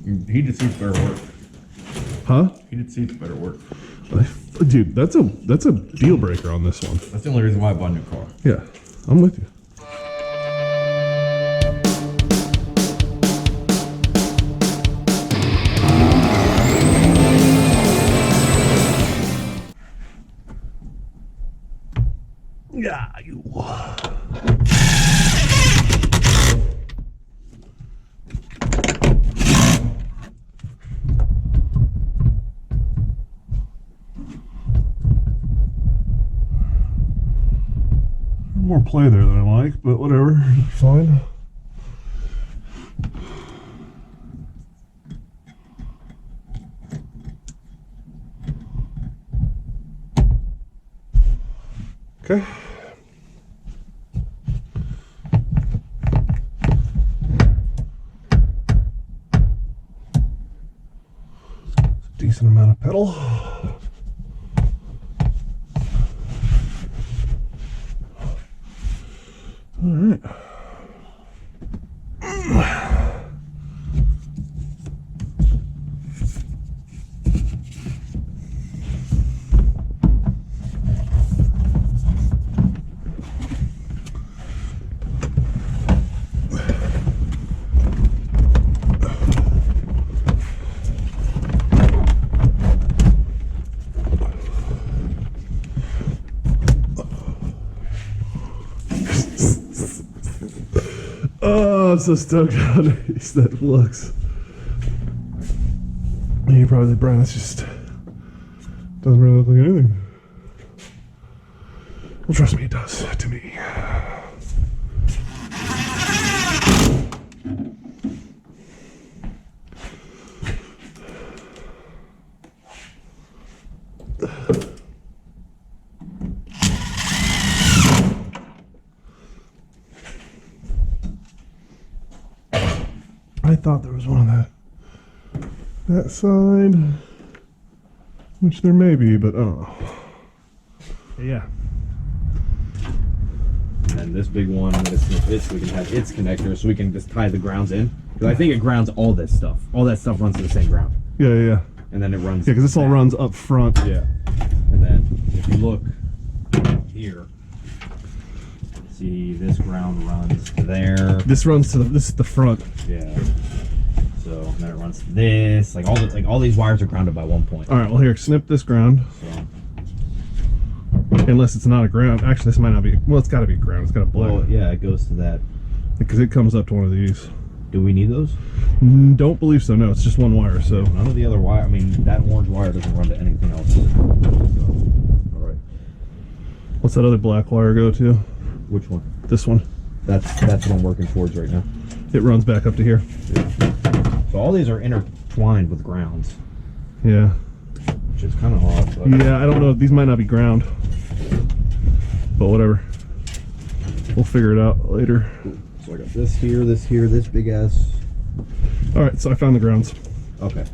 Heated seats better work. Huh? Heated seats better work. Dude, that's a deal breaker on this one. That's the only reason why I bought a new car. Yeah, I'm with you. Yeah, you. More play there than I like, but whatever, fine. Okay. Decent amount of pedal. All right. Oh, I'm so stoked on that looks. You probably, Brian, that's just doesn't really look like anything. Well, trust me, it does to me. I thought there was one on that side, which there may be, but I don't know. Yeah. And this big one, I'm gonna snip it so we can have its connector, so we can just tie the grounds in. Because I think it grounds all this stuff. All that stuff runs to the same ground. Yeah. And then it runs. Yeah, because this all runs up front. Yeah. And then if you look here, see this ground runs to there. This runs to this is the front. Yeah. So then it runs to this. Like all these wires are grounded by one point. All right. Well, here, snip this ground. So. Unless it's not a ground. Actually, this might not be. Well, it's got to be a ground. It's got a black. Well, yeah, it goes to that. Because it comes up to one of these. Do we need those? Don't believe so. No, it's just one wire. So none of the other wire. I mean, that orange wire doesn't run to anything else. So, all right. What's that other black wire go to? Which one? This one. That's what I'm working towards right now. It runs back up to here. Yeah. So all these are intertwined with grounds. Yeah. Which is kind of odd. But yeah, I don't know. These might not be ground. But whatever. We'll figure it out later. So I got this here, this big ass. Alright, so I found the grounds. Okay.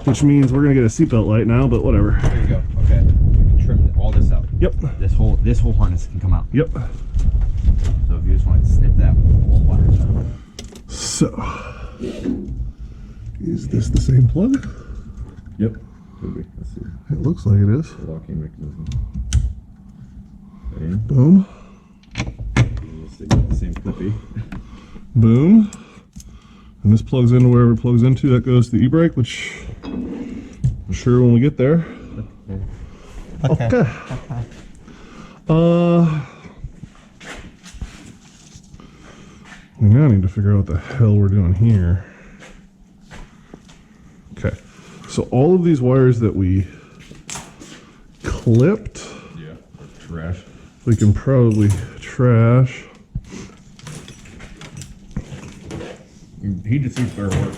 Which means we're going to get a seatbelt light now, but whatever. There you go. Okay. We can trim all this out. Yep. This whole harness can come out. Yep. So if you just want to snip that whole wires out. So, is this the same plug? Yep. Let's see. It looks like it is. Locking mechanism. Boom. The same clippy. Boom. And this plugs into wherever it plugs into. That goes to the e-brake, which I'm sure when we get there. Okay. We now need to figure out what the hell we're doing here. Okay. So all of these wires that we clipped. Yeah. Trash. We can probably trash. Heated seats better work.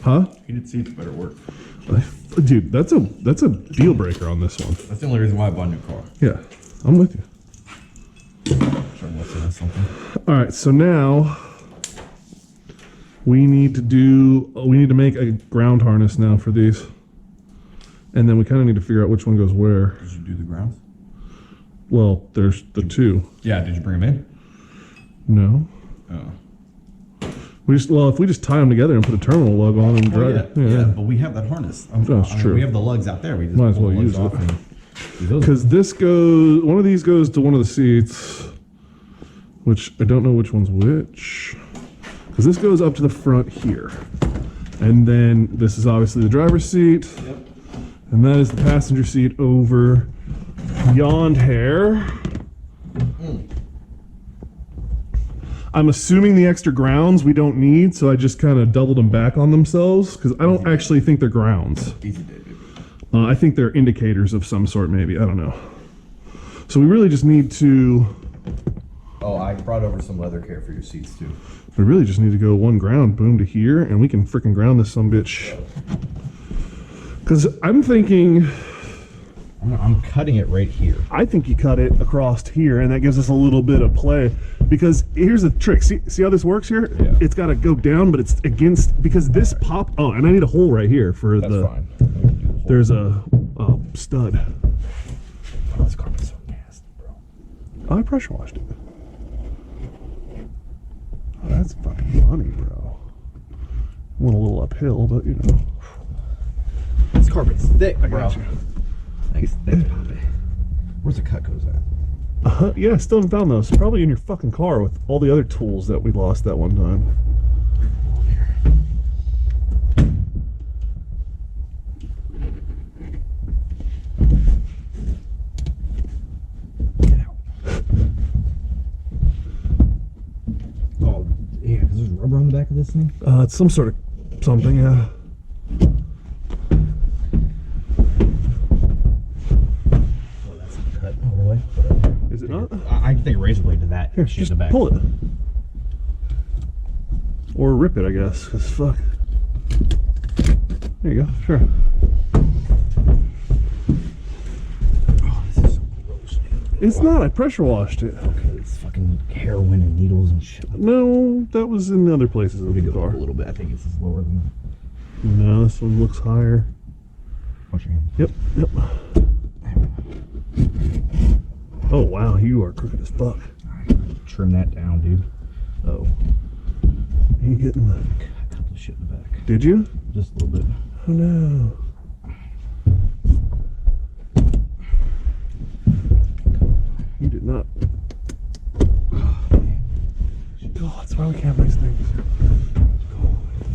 Huh? Heated seats better work. Dude, that's a deal breaker on this one. That's the only reason why I bought a new car. Yeah, I'm with you. Try to listen something. All right, so now we need to make a ground harness now for these, and then we kind of need to figure out which one goes where. Did you do the grounds? Well, there's the two. Yeah. Did you bring them in? No. Oh. Well, if we just tie them together and put a terminal lug on and drive. Yeah, but we have that harness. That's true. We have the lugs out there. We just Might as pull well the lugs use off it. and do those. Because one of these goes to one of the seats, which I don't know which one's which. Because this goes up to the front here. And then this is obviously the driver's seat. Yep. And that is the passenger seat over yonder. I'm assuming the extra grounds we don't need, so I just kind of doubled them back on themselves because I don't actually think they're grounds. Easy day, baby. I think they're indicators of some sort, maybe. I don't know. So we really just need to. Oh, I brought over some leather care for your seats too. We really just need to go one ground, boom, to here, and we can freaking ground this sumbitch. Because I'm thinking. I'm cutting it right here. I think you cut it across here, and that gives us a little bit of play. Because here's the trick. See how this works here? Yeah. It's got to go down, but it's against because this pop. Oh, and I need a hole right here for That's the. fine. There's a stud. Oh, this carpet's so nasty, bro. Oh, I pressure washed it. Oh, that's fucking funny, bro. Went a little uphill, but you know. This carpet's thick, I bro. got you. Thanks, Poppy. Where's the cut goes at? Yeah, still haven't found those. Probably in your fucking car with all the other tools that we lost that one time. Get out. Oh, yeah, because there's rubber on the back of this thing? It's some sort of something, yeah. Is it not? I can take a razor blade to that. Here, Shit just in the back. pull it. Or rip it, I guess, because fuck. There you go, sure. Oh, this is so gross, dude. It's not, I pressure washed it. Okay, it's fucking heroin and needles and shit. No, that was in other places of the Go up car. a little bit. I think it's just lower than that. No, this one looks higher. Watch your hand. Yep. Oh, wow, you are crooked as fuck. Trim that down, dude. Oh. You getting the... I cut the shit in the back. Did you? Just a little bit. Oh, no. You did not. Oh, that's why we can't have nice things.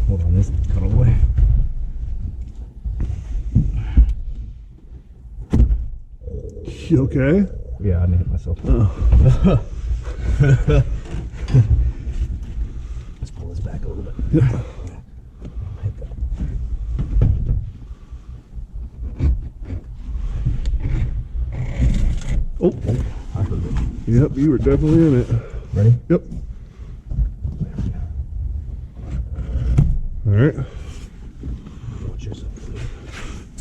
Hold on, this cut all the way. You okay? Yeah, I hit myself. Oh. Let's pull this back a little bit. Yep. Hit that. Oh. I heard it. Yep, you were definitely in it. Ready? Yep. All right. Watch yourself.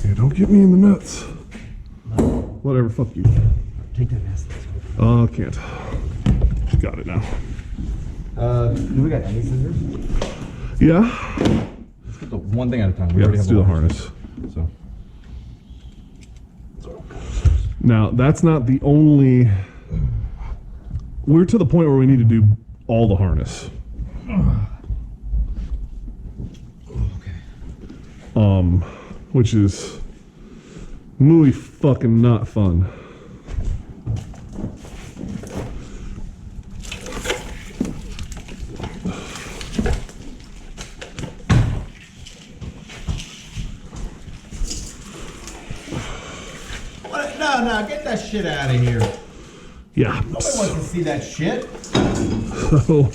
Yeah, don't get me in the nuts. Whatever, fuck you. Take that ass. Oh, can't. Got it now. Do we got any scissors? Yeah. Let's get the one thing at a time. We Yeah, already let's have do the one. harness. So. Now, that's not the only... We're to the point where we need to do all the harness. Which is muy fucking not fun. What? No, get that shit out of here. Yeah. Nobody wants to see that shit. So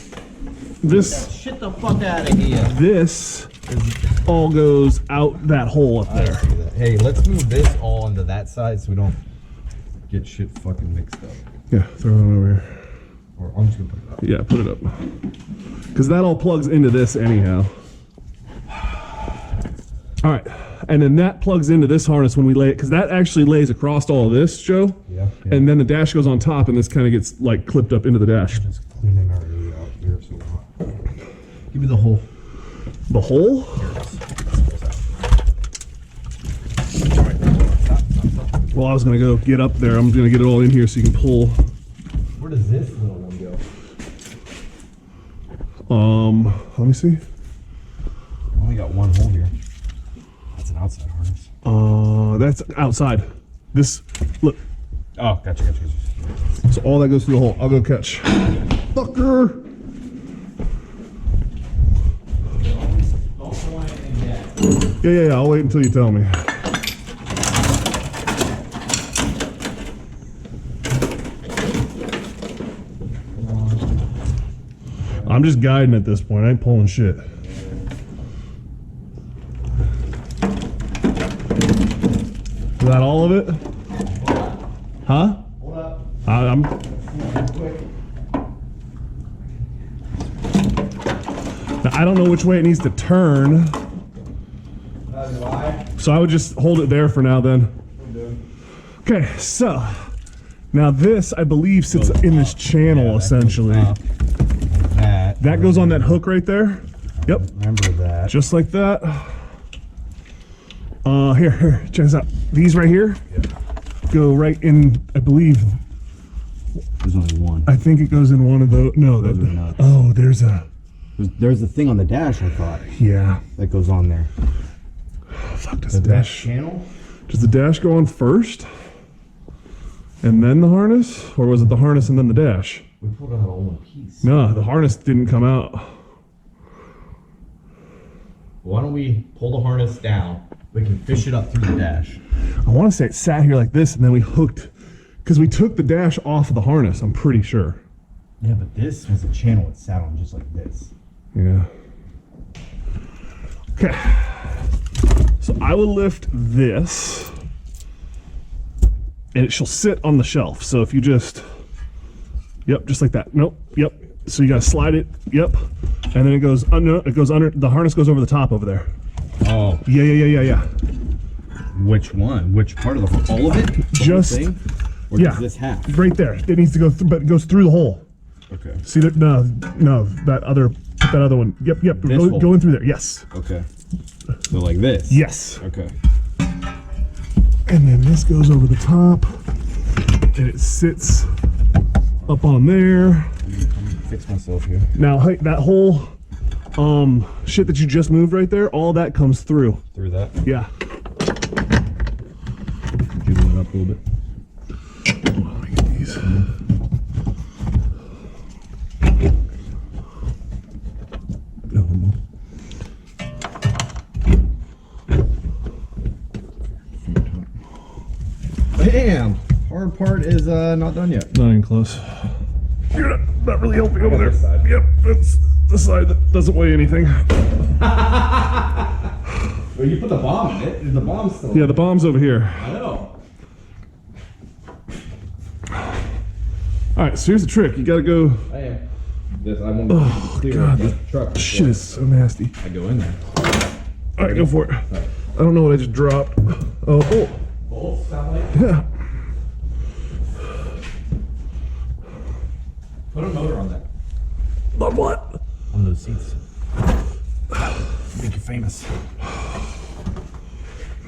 this Shit the fuck out of here. this all goes out that hole up there. Hey, let's move this all onto that side so we don't get shit fucking mixed up. Yeah, throw it on over here. Or I'm just gonna put it up. Yeah, put it up. Because that all plugs into this anyhow. All right, and then that plugs into this harness when we lay it, because that actually lays across all of this, Joe. Yeah. And then the dash goes on top, and this kind of gets like clipped up into the dash. Just cleaning our area out here so we're not. Give me the hole. The hole? Well, I was gonna go get up there. I'm gonna get it all in here so you can pull. Where does this little one go? I don't me see. I only got one hole here. That's an outside harness. That's outside. This, look. Oh, gotcha. So all that goes through the hole. I'll go catch. Fucker! Yeah. I'll wait until you tell me. I'm just guiding at this point. I ain't pulling shit. Is that all of it? Huh? Hold up. I'm. Now, I don't know which way it needs to turn. So I would just hold it there for now then. Okay, so now this, I believe, sits in this channel essentially. That goes on that hook right there. Yep. Remember that. Just like that. Here, check this out. These right here go right in, I believe. There's only one. I think it goes in one of those. No, Those are nuts. oh, there's a. There's the thing on the dash, I thought. Yeah. That goes on there. Oh, fuck, does the dash channel? Does the dash go on first? And then the harness? Or was it the harness and then the dash? We pulled out all one piece. No, the harness didn't come out. Why don't we pull the harness down? We can fish it up through the dash. I want to say it sat here like this and then we hooked, because we took the dash off of the harness, I'm pretty sure. Yeah, but this was a channel it sat on just like this. Yeah. Okay. So I will lift this and it shall sit on the shelf. So if you just, yep, just like that. Nope, yep. So you gotta slide it, yep. And then it goes under, the harness goes over the top over there. Oh. Yeah. Which one? Which part of the, all of it? The Just, whole thing? Or yeah. just this half? Right there. It needs to go through, but it goes through the hole. Okay. See that? No, that other one. Yep. Go in through there. Yes. Okay. So like this? Yes. Okay. And then this goes over the top, and it sits up on there. I'm gonna fix myself here. Now, hey, that whole shit that you just moved right there, all that comes through. Through that? Yeah. Jiggle it up a little bit. Let me get these. Bam! Hard part is not done yet. Not even close. You're not really helping over there. this side. Yep, that's the side that doesn't weigh anything. Well, you put the bomb in it. Is the bomb still? Yeah, the bomb's over here. I know. All right, so here's the trick. You gotta go. I am. This I want Oh, to clear God, the truck. Shit is so nasty. I go in there. All right, go for it. I don't know what I just dropped. Oh. Bolts sound like. Yeah. Put a motor on that. On what? On those seats. Make you famous.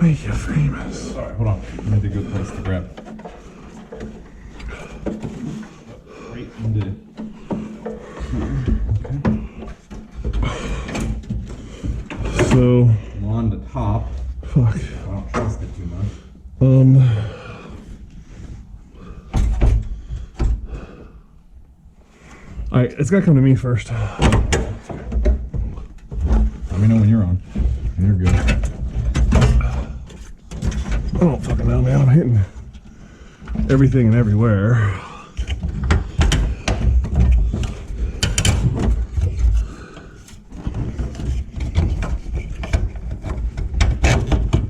Make you famous. All right, hold on. I need a good place to grab. Right into here. Okay. So. On the top. Fuck. I don't trust it too much. All right, it's gotta come to me first. Let me know when you're on. And you're good. I don't fucking know, man. I'm hitting everything and everywhere.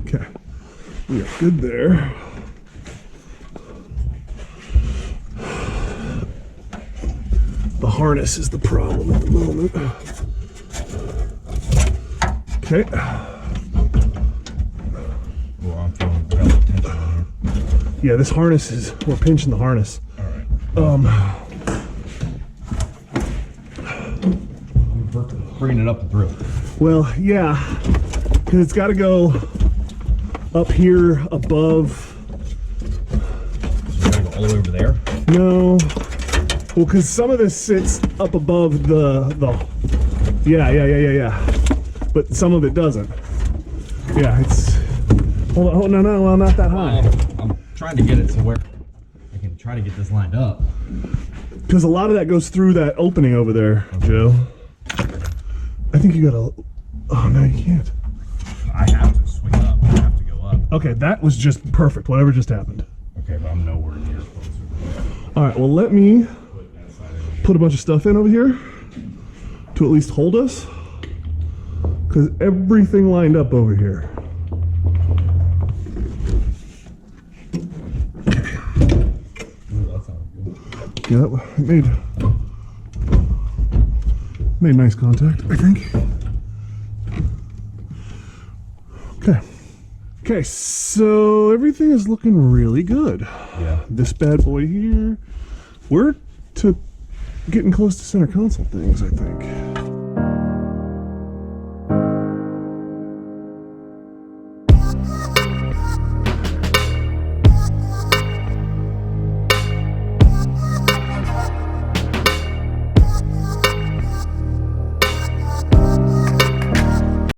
Okay, we are good there. The harness is the problem at the moment. Okay. Well, I'm feeling belt tension on here. Yeah, this harness is, we're pinching the harness. All right. Bringing it up and through. Well, yeah, because it's got to go up here above. So we're gonna go all the way over there. No, well, because some of this sits up above the Yeah. But some of it doesn't. Yeah, it's. Hold on, no, well, not that high. I'm trying to get it to where I can try to get this lined up. Because a lot of that goes through that opening over there, Joe. I think you gotta. Oh, no, you can't. I have to swing up. I have to go up. Okay, that was just perfect. Whatever just happened. Okay, but I'm nowhere near closer. All right, well, let me put a bunch of stuff in over here to at least hold us. Because everything lined up over here. Yeah, it made nice contact, I think. Okay, so everything is looking really good. Yeah. This bad boy here. We're to getting close to center console things, I think.